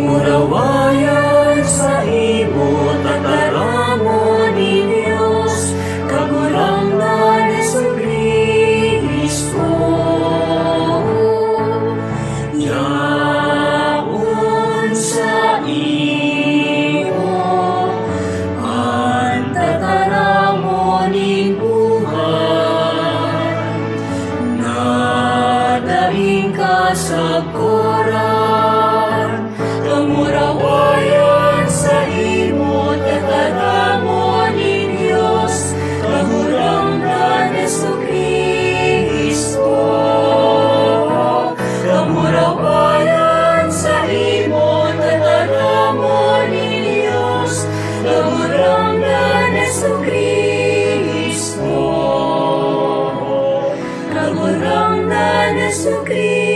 Kamurawayan sa imo tataramo ni Dios, kagurangan ni Jesu-Kristo. Yaon sa imo ang tataramo ni buhay, nadaing ka sa koran. Kamurawayan sa imo tataramo ni Dios, kagurangan ni Jesu-Kristo. Kamurawayan sa imo tataramo ni Dios, kagurangan ni Jesu-Kristo. Kagurangan ni Jesu-Kristo.